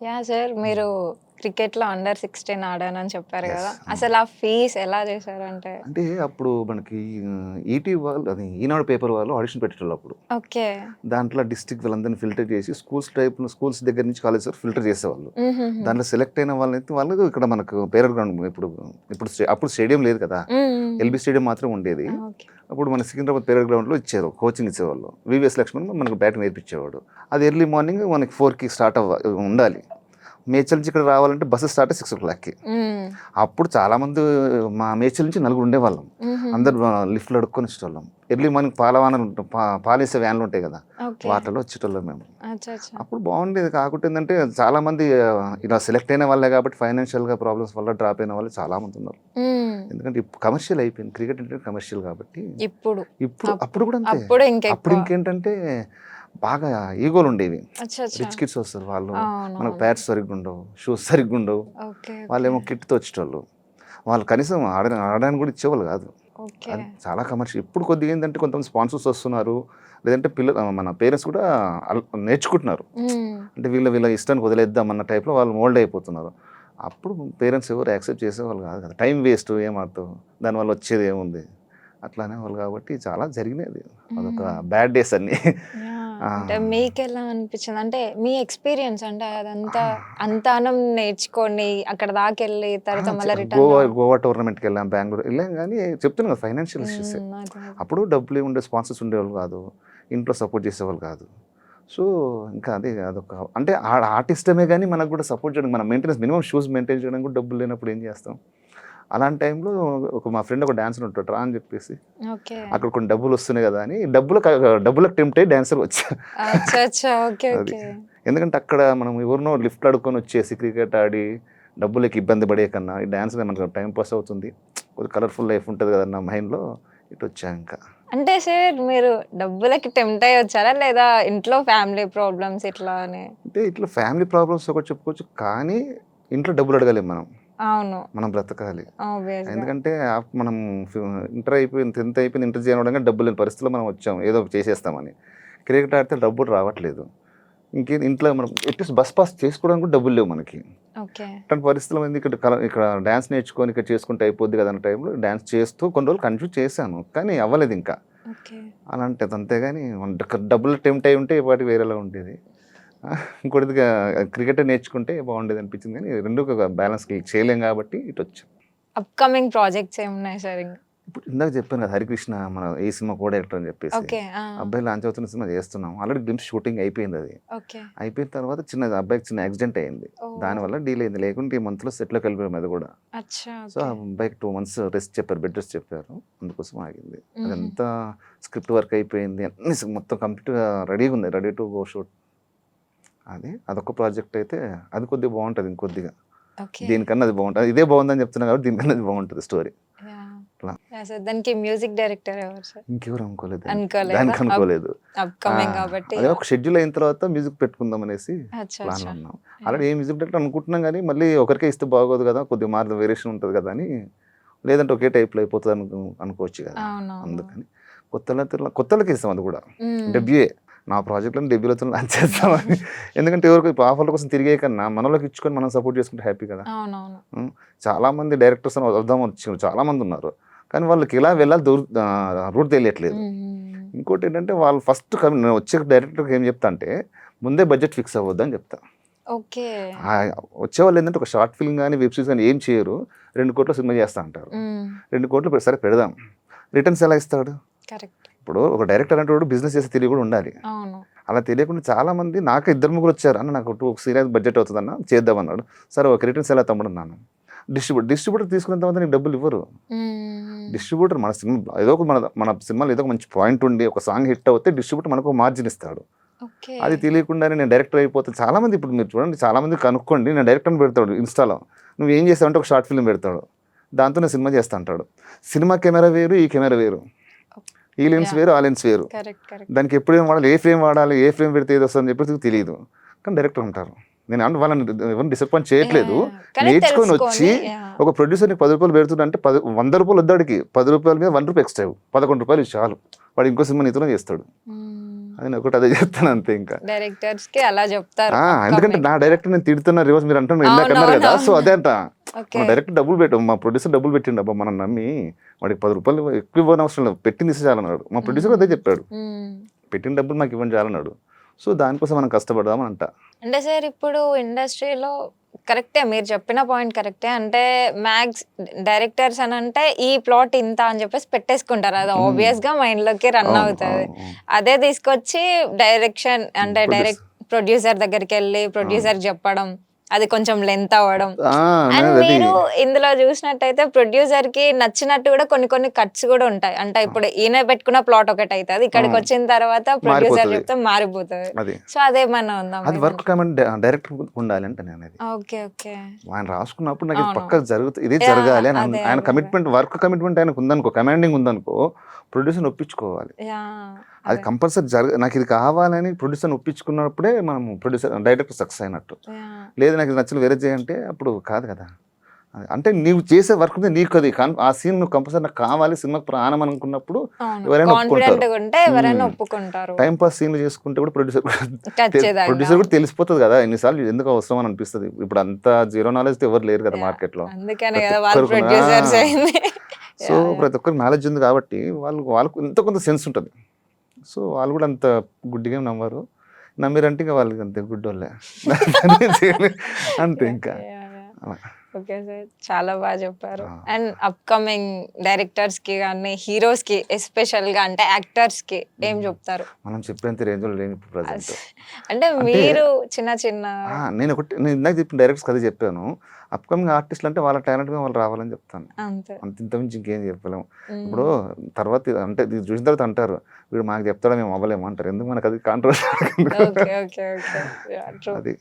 Yeah! Sir మీరు క్రికెట్‌లో under 16 ఆడానని చెప్పారు యెస్. గదా! అసలు ఆ ఫీస్ ఎలా చేశారంటే? అంటే అప్పుడు మనకి ఈటీ వాళ్ళు అది ఈనాడు పేపర్ వాళ్ళు ఆడిషన్ పెట్టేటోళ్ళు అప్పుడు. ఓకే. దాంట్లో డిస్ట్రిక్ట్ వాళ్ళందరిని ఫిల్టర్ చేసి స్కూల్స్ దగ్గర నుంచి కాలేజ్ వరకు ఫిల్టర్ చేసేవాళ్ళు. హుహుహు. దాంట్లో సెలెక్ట్ అయిన వాళ్ళైతే వాళ్ళు ఇక్కడ మనకు పేరెడ్ గ్రౌండ్ అప్పుడు స్టేడియం లేదు కదా! హ్మ్. హ్మ్. ఎల్బీ స్టేడియం మాత్రం ఉండేది. ఆ! ఓకే. అప్పుడు మన సికింద్రాబాద్ పేరెడ్ గ్రౌండ్‌లో ఇచ్చారు. కోచింగ్ ఇచ్చేవాళ్ళు. వివిఎస్ లక్ష్మణ్ మనకు బ్యాటింగ్ నేర్పించేవాడు. అది ఎర్లీ మార్నింగ్ మనకి 4కి స్టార్ట్ ఉండాలి. మేడ్చల్ నుంచి ఇక్కడ రావాలంటే బస్సు స్టార్ట్ 6:00కి. హ్మ్. అప్పుడు చాలామంది మా మేడ్చల్ నుంచి నలుగురు ఉండేవాళ్ళం. హుహుహు. అందరూ లిఫ్ట్‌లో అడుక్కొని వచ్చేటోళ్ళం. ఎర్లీ మార్నింగ్ పాలేసే వ్యాన్లు ఉంటాయి కదా! ఓకే. వాటిలో వచ్చేటోళ్ళం మేము. అచ్చా! అచ్చా! అప్పుడు బాగుండేది. కాకుంటే ఏంటంటే చాలామంది ఇలా సెలెక్ట్ అయిన వాళ్ళే కాబట్టి ఫైనాన్షియల్‌గా ప్రాబ్లమ్స్ వల్ల డ్రాప్ అయిన వాళ్ళు చాలామంది ఉన్నారు. హ్మ్. ఎందుకంటే ఇప్పుడు కమర్షియల్ అయిపోయింది. క్రికెట్ అంటే కమర్షియల్ కాబట్టి. ఇప్పుడు. అప్పుడు కూడా అంతే. అప్పుడు అప్పుడు ఇంకెక్కువ. ఇంకేంటంటే బాగా ఈగోలు ఉండేవి. అచ్చా! అచ్చా! రిచ్ కిడ్స్ వస్తారు వాళ్ళు. మనకు అవునవును. ప్యాడ్స్ సరిగ్గా ఉండవు. షూస్ సరిగ్గా ఉండవు. ఓకే. ఓకే. వాళ్ళేమో కిట్‌తో వచ్చేటోళ్ళు. వాళ్ళు కనీసం ఆడడానికి కూడా ఇచ్చేవాళ్ళు కాదు. ఓకే. అది చాలా కమర్షియల్. ఇప్పుడు కొద్దిగా ఏంటంటే కొంతమంది స్పాన్సర్స్ వస్తున్నారు. లేదంటే మన పేరెంట్స్ కూడా నేర్చుకుంటున్నారు. హ్మ్. అంటే వీళ్ళ ఇష్టానికి వదిలేద్దాం అన్న టైప్‌లో వాళ్ళు మోల్డ్ అయిపోతున్నారు. అప్పుడు పేరెంట్స్ ఎవరు యాక్సెప్ట్ చేసేవాళ్ళు కాదు కదా! టైం వేస్ట్ ఏం ఆడతావు? దానివల్ల వచ్చేది ఏముంది? అట్లా అనేవాళ్ళు కాబట్టి చాలా జరిగినాయి అది. అదొక హ్మ్. బ్యాడ్ డేస్ అన్నీ. యాహ్! ఆ! అంటే మీకెలా అనిపిచ్చింది? అంటే మీ ఎక్స్‌పీరియన్స్ అంటే అదంతా అంతనం నేర్చుకొని అక్కడి దాకెళ్ళి ఆ! తర్వాత మళ్ళా రిటర్న్ గోవా రావడం. గోవా టోర్నమెంట్‌కెళ్ళాం. బెంగుళూరు ఎళ్ళాం గానీ చెప్తున్నా కదా! ఫైనాన్షియల్ ఇష్యూసే. అదే. అదే. అప్పుడు డబ్బులు ఉండే స్పాన్సర్స్ ఉండేవాళ్ళు కాదు. ఇంట్లో సపోర్ట్ చేసేవాళ్ళు కాదు. సో, ఇంకా అదొక అంటే ఆర్టిస్టమే గానీ మనకు కూడా సపోర్ట్ చేయడం మన మెయింటెనెన్స్ మినిమమ్ షూస్ మెయింటైన్ చేయడానికి కూడా డబ్బులు లేనప్పుడు ఏం చేస్తాం? అలాంటి టైంలో మా ఫ్రెండ్ ఒక డాన్సర్ ఉంటాడు రా అని చెప్పేసి, ఓకే. అక్కడ కొన్ని డబ్బులొస్తున్నాయి గదా! అని డబ్బులకు టెంప్ట్ అయ్యి డాన్సర్‌గా వచ్చా. అచ్చా! అచ్చా! ఓకే. అది. ఓకే. ఎందుకంటే అక్కడ మనం ఎవరినో లిఫ్ట్‌లో అడుక్కొని వచ్చేసి క్రికెట్ ఆడి డబ్బులకి ఇబ్బంది పడే కన్నా ఈ డాన్స్‌లో మనకు టైమ్ పాస్ అవుతుంది. కొద్దిగా కలర్‌ఫుల్ లైఫ్ ఉంటది కదన్న మైండ్‌లో ఇటొచ్చా ఇంకా. అంటే సార్ మీరు డబ్బులకి టెంప్ట్ అయ్యి వచ్చారా? లేదా ఇంట్లో ఫ్యామిలీ ప్రాబ్లమ్స్ ఇట్లా అని? అంటే ఇట్లా ఫ్యామిలీ ప్రాబ్లమ్స్ ఒకటి చెప్పుకోవచ్చు. కానీ ఇంట్లో డబ్బులు అడగలేం మనం. అవును. మనం బ్రతకాలి. ఆబ్వియస్‌గా. ఎందుకంటే మనం ఫి ఇంటర్ అయిపోయింది, 10థ్ అయిపోయింది, ఇంటర్ జాయిన్ అవ్వడంగానే డబ్బులు లేని పరిస్థితిలో మనం వచ్చాం. ఏదో ఒకటి చేసేస్తామని. క్రికెట్ ఆడితే డబ్బులు రావట్లేదు. ఇంకేంది ఇంట్లో మనం అట్‌లీస్ట్ బస్ పాస్ చేసుకోవడానికి కూడా డబ్బులు లేవు మనకి. ఓకే. అట్లాంటి పరిస్థితుల్లో ఏంది ఇక్కడ డాన్స్ నేర్చుకొని ఇక్కడ చేసుకుంటే అయిపోద్ది కదా! అన్న టైంలో డాన్స్ చేస్తూ కొన్ని రోజులు కంటిన్యూ చేశాను. కానీ అవ్వలేదు ఇంకా. ఓకే. అలాంటిది అంతేగాని డబ్బులు టెంప్ట్ అయ్యి ఉంటే ఈ పాటికి వేరేలా ఉండేది. కొద్దిగా క్రికెటే నేర్చుకుంటే బాగుండేది అనిపించింది కానీ 2 బ్యాలెన్స్ చేయలేం కాబట్టి ఇటొచ్చాం. అప్‌కమింగ్ ప్రాజెక్ట్స్ ఏమున్నాయి సార్ ఇంక? ఇప్పుడు ఇందాక చెప్పాను కదా! హరికృష్ణ మన ఈ సినిమా కో డైరెక్టర్ అని చెప్పేసి. ఓకే. ఆ! అబ్బాయి లాంచ్ అవుతున్న సినిమా చేస్తున్నాం. ఆల్రెడీ గ్లింప్స్ షూటింగ్ అయిపోయిందది. ఓకే. అయిపోయిన తర్వాత అబ్బాయికి చిన్న యాక్సిడెంట్ అయింది. ఓహ్! దానివల్ల డిలే అయింది. లేకుంటే ఈ మంత్‌లో సెట్‌లోకి వెళ్ళిపోయాం అది కూడా. అచ్చా! సో, ఆ ఓకే. అబ్బాయికి 2 మంత్స్ రెస్ట్ చెప్పారు. బెడ్ రెస్ట్ చెప్పారు. అందుకోసం ఆగింది. హుహు. అదంతా స్క్రిప్ట్ వర్క్ అయిపోయింది. అన్నీ మొత్తం కంప్లీట్‌గా రెడీగా ఉంది. Ready to go shoot. అదొక ప్రాజెక్ట్ అయితే అది కొద్దిగా బావుంటది ఇంకొద్దిగా. ఓకే. దీనికన్నా అది బావుంటది. ఇదే బావుందని చెప్తున్నా కాబట్టి దీనికన్నా అది బావుంటది స్టోరీ. యాహ్! అట్లా. యాహ్! సార్ దానికి మ్యూజిక్ డైరెక్టర్ ఎవరు సార్? ఇంకెవరు అనుకోలేదు దానికి. అనుకోలేదా? దానికి అనుకోలేదు. ఆ! అప్‌కమింగ్ కాబట్టి అదే ఒక షెడ్యూల్ అయిన తర్వాత మ్యూజిక్ పెట్టుకుందాం అనేసి అచ్చా! ప్లాన్‌లో అచ్చా! ఉన్నాం. యాహ్! ఆల్రెడీ ఏ మ్యూజిక్ డైరెక్టర్ అనుకుంటున్నాం గానీ, మళ్ళీ ఒకరికే ఇస్తే బాగోదు కదా! కొద్దిగా వేరియేషన్ ఉంటది కదా! అని లేదంటే ఒకే టైప్‌లో అయిపోతది అనుకోవచ్చు కదా! అవునవును. అందుకని కొత్తోళ్ళకే ఇస్తాం అది కూడా. హ్మ్. డెబ్యూయే. నా ప్రాజెక్ట్‌లను డెబ్యూలతో లాంచ్ చేస్తామని. ఎందుకంటే ఎవరికో ఆఫర్‌ల కోసం తిరిగే కన్నా మనోళ్ళకి ఇచ్చుకొని మనం సపోర్ట్ చేసుకుంటే హ్యాపీ కదా! అవునవును. హ్మ్. చాలామంది డైరెక్టర్స్ అని వద్దామని వచ్చారు. చాలామంది ఉన్నారు. కానీ వాళ్ళకి ఎలా వెళ్ళాలి రూట్ తెలియట్లేదు. హ్మ్. హ్మ్. ఇంకోటేంటంటే వాళ్ళు ఫస్ట్ నేను వచ్చే డైరెక్టర్‌కి ఏం చెప్తా అంటే, ముందే బడ్జెట్ ఫిక్స్ అవ్వద్దని చెప్తా. ఓకే. వచ్చేవాళ్ళేంటంటే ఒక షార్ట్ ఫిల్మ్ గాని, వెబ్ సిరీస్ గాని ఏం చేయరు. 2,00,00,000 సినిమా చేస్తా అంటారు. హ్మ్. 2,00,00,000 సరే పెడదాం. రిటర్న్స్ ఎలా ఇస్తాడు? కరెక్ట్. ఇప్పుడు ఒక డైరెక్టర్ అనేటోడు బిజినెస్ చేసే తెలివి కూడా ఉండాలి. అవును. అలా తెలియకుండా చాలామంది నాకు ఇద్దరు ముగ్గురు వచ్చారు. అన్న నాకు ఒక సీరియస్ బడ్జెట్ అవుతుందన్న చేద్దామన్నాడు. సరే ఓకే. రిటర్న్స్ ఎలా తమ్ముడు అన్నాను. డిస్ట్రిబ్యూటర్ తీసుకున్న తర్వాత నీకు డబ్బులు ఇవ్వరు. హ్మ్. డిస్ట్రిబ్యూటర్ మన సినిమా ఏదో ఒక మన సినిమాలో ఏదో ఒక మంచి పాయింట్ ఉండి ఒక సాంగ్ హిట్ అవుతే డిస్ట్రిబ్యూటర్ మనకు మార్జిన్ ఇస్తాడు. ఓకే. అది తెలియకుండానే నేను డైరెక్టర్ అయిపోతే చాలామంది ఇప్పుడు మీరు చూడండి చాలామంది కనుక్కోండి నేను డైరెక్టర్ని పెడతాడు ఇన్‌స్టాలో. నువ్వేం చేసావంటే ఒక షార్ట్ ఫిల్మ్ పెడతాడు. దాంతో నేను సినిమా చేస్తా అంటాడు. సినిమా కెమెరా వేరు, ఈ కెమెరా వేరు. ఈ లెన్స్ యాహ్! వేరు, ఆ లెన్స్ వేరు. కరెక్ట్. కరెక్ట్. దానికి ఎప్పుడు ఏం వాడాలి, ఏ ఫ్రేమ్ పెడితే ఏదొస్తదని చెప్పేసి తెలీదు. కానీ డైరెక్టర్ ఉంటారు. నేను అంటే వాళ్ళని ఎవరిని డిసప్పాయింట్ చేయట్లేదు. యాహ్! కానీ నేర్చుకొని వచ్చి తెలుసుకొని యాహ్! ఒక ప్రొడ్యూసర్ నీకు ₹10 పెడుతున్నా అంటే ₹100 వద్దాడికి. ₹10 మీద ₹1 ఎక్స్ట్రా ఇవ్వు. ₹11 చాలు. వాడు ఇంకో సినిమా నీతోనే చేస్తాడు. హ్మ్. అది నేను ఒకటి అదే చెప్తాను అంతే ఇంకా. డైరెక్టర్స్ కి అలా చెప్తారు ఎందుకంటే నా డైరెక్టర్ నేను తిడుతున్నా రివర్స్ మీరు అంటున్నారు ఇందాక అన్నారు కదా, సో అదే అంట. ఓకే మన డైరెక్టర్ డబ్బులు పెట్టాం, మా ప్రొడ్యూసర్ డబ్బులు పెట్టిండు అబ్బా మనం నమ్మి, వాడికి 10 రూపాయలు ఎక్కువ ఇవ్వని అవసరం లేదు, పెట్టింది ఇస్తే చాలన్నాడు. మా ప్రొడ్యూసర్ అదే చెప్పాడు, పెట్టిన డబ్బులు మాకు ఇవ్వని చాలన్నాడు. సో దానికోసం మనం కష్టపడదాం అంట. అంటే సార్ ఇప్పుడు ఇండస్ట్రీలో కరెక్టే మీరు చెప్పిన పాయింట్ కరెక్టే. అంటే మ్యాక్స్ డైరెక్టర్స్ అని అంటే ఈ ప్లాట్ ఇంత అని చెప్పేసి పెట్టేసుకుంటారు, అది ఆబ్వియస్ గా మైండ్ లోకి రన్ అవును, అవుతుంది. అవును, అవును. అదే తీసుకొచ్చి డైరెక్షన్ అంటే Producer. డైరెక్ట్ ప్రొడ్యూసర్ దగ్గరికి వెళ్ళి ప్రొడ్యూసర్ చెప్పడం, అది కొంచెం లెంత్ అవ్వడం. అండ్ అది మీరు ఇందులో చూసినట్టయితే ప్రొడ్యూసర్ కి నచ్చినట్టు కూడా కొన్ని కొన్ని కట్స్ కూడా ఉంటాయి. అంటే ఇప్పుడు ఈయన పెట్టుకున్న ప్లాట్ ఒకటి అవుతుంది, ఇక్కడికి వచ్చిన తర్వాత ప్రొడ్యూసర్ మారిపోతది. చెప్తే మారిపోతుంది. అది సో అదేమన్నా ఉందా? అది వర్క్ కమెంట్ డైరెక్టర్ ఉండాలి అంటే నేను అది ఓకే ఓకే ఆయన రాసుకున్నప్పుడు నాకు ఇది అవును. పక్క జరుగుతుంది, ఇదే Yeah, జరగాలి అని అదే, ఆయన అదే. కమిట్మెంట్, వర్క్ కమిట్మెంట్ ఆయనకు ఉందనుకో, కమాండింగ్ ఉందనుకో, ప్రొడ్యూసర్ ఒప్పించుకోవాలి. అది కంపల్సరీ నాకు ఇది కావాలని ప్రొడ్యూసర్ ఒప్పించుకున్నప్పుడే మనం డైరెక్టర్ సక్సెస్ అయినట్టు. లేదు నాకు ఇది నచ్చలు వేరే చేయంటే అప్పుడు కాదు కదా. అంటే నీవు చేసే వర్క్ నీకు అది ఆ సీన్ నువ్వు కంపల్సరీ నాకు కావాలి, సినిమాకి ప్రాణం అనుకున్నప్పుడు ఎవరైనా కాన్ఫిడెంట్ ఒప్పుకుంటారు. ఉంటే ఎవరైనా ఒప్పుకుంటారు. టైం పాస్ సీన్లు చేసుకుంటే కూడా ఖచ్చితంగా. ప్రొడ్యూసర్ కూడా తెలిసిపోతుంది కదా ఎన్నిసార్లు ఎందుకు అవసరం అని అనిపిస్తుంది. ఇప్పుడు అంత జీరో నాలెడ్జ్ ఎవరు లేరు కదా మార్కెట్ లో. అందుకనే ప్రతి కదా వాళ్ళు ఒక్కరికి ప్రొడ్యూసర్స్ అయింది. సో ప్రతి ఒక్కరికి నాలెడ్జ్ ఉంది కాబట్టి వాళ్ళకు ఎంతో కొంత సెన్స్ ఉంటుంది. సో వాళ్ళు కూడా అంత గుడ్డిగా నమ్మరు, నమ్మిరంటే ఇంకా వాళ్ళకి అంతే గుడ్డోళ్ళే అంతే ఇంకా అలా. ఓకే సార్, చాలా బాగా చెప్పారు. అండ్ అప్కమింగ్ డైరెక్టర్స్ కి కానీ హీరోస్ కి ఎస్పెషల్ గా అంటే యాక్టర్స్ కి ఏం చెప్తారు? మనం చెప్పేంత రేంజ్ లో లేని ప్రజెంట్. అంటే మీరు చిన్న చిన్న నేను ఇందాక చెప్పిన డైరెక్టర్స్ అది చెప్పాను, అప్కమింగ్ ఆర్టిస్టులు అంటే వాళ్ళ టాలెంట్ గా వాళ్ళు రావాలని చెప్తాను. అంతే. అంత ఇంతమించి ఇంకేం చెప్పలేము. ఇప్పుడు తర్వాత అంటే ఇది చూసిన తర్వాత అంటారు వీడు మాకు చెప్తాడా మేము అవ్వలేము అంటారు. ఎందుకు మనకు అది కాంట్రవర్సీ ఓకే ఓకే ఓకే అది.